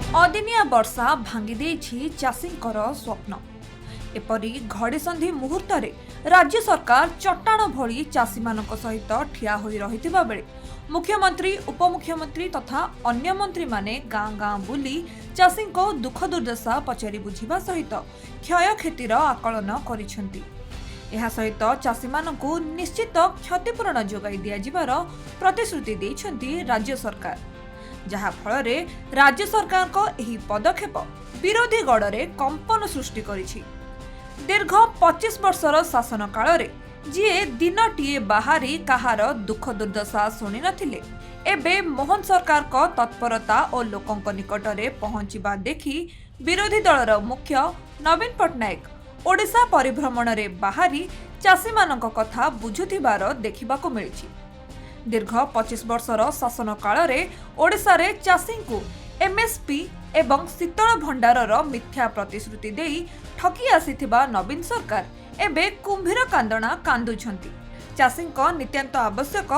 अदिनिया वर्षा भांगी देछि चाषींकर स्वप्न। एपरी घड़ीसंधि मुहूर्त राज्य सरकार चट्टाण भली चाषी मानक सहित ठिया होई रहिथिबा बेले मुख्यमंत्री उपमुख्यमंत्री तथा अन्य मंत्री माने गाँ गाँ बुली चाषी दुख दुर्दशा पचारि बुझिबा सहित क्षय क्षतिर आकलन करिसेंती। एहा सहित चाषी मानकु निश्चित क्षतिपूरण जोगाई दिया जिबार प्रतिश्रुति दैछंती राज्य सरकार, जहा फल राज्य सरकार को एही पदक्षेप विरोधी गड़े कंपन सृष्टि करिछि। दीर्घ 25 वर्षर शासन काल जी दिनटीए बाहरी कहार दुख दुर्दशा शुणी नथिले एबे मोहन सरकार को तत्परता और लोकंक निकटरे पहुंचीबा देखि विरोधी दलर मुख्य नवीन पट्टनायक ओडिशा परिभ्रमण रे बाहरी चाषी मानक कथा बुझुथिबार देखिबाको मिलिछि। दीर्घ 25 वर्षर शासन काल रे ओडिशा रे चाषी को एमएसपी एवं शीतल भंडारर मिथ्या प्रतिश्रुति देई ठकी आसीथिबा नवीन सरकार एबे कुंभीर कांदणा कांदुछंती। चाषी नित्यांत आवश्यक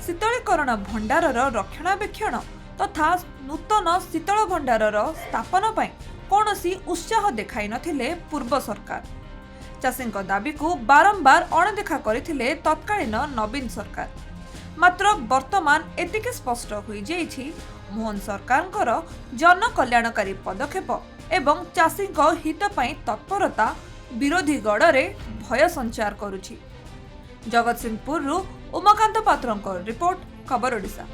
शीतलीकरण भंडारर रक्षणाबेक्षण तथा नूतन शीतल भंडारर स्थापन पई कौनसी उत्साह देखाई नथिले पूर्व सरकार। चाषी दाबी को बारंबार अणदेखा करथिले तत्कालीन नवीन सरकार। मात्र वर्तमान एतिके स्पष्ट होई जाइछि मोहन सरकारଙ୍କର जन कल्याणकारी पदक्षेप एवं चाषी हित पई तत्परता विरोधी गड़े भय संचार करुछि। जगतसिंहपुर उमाकांत पात्रଙ୍କ रिपोर्ट खबर ओडिशा।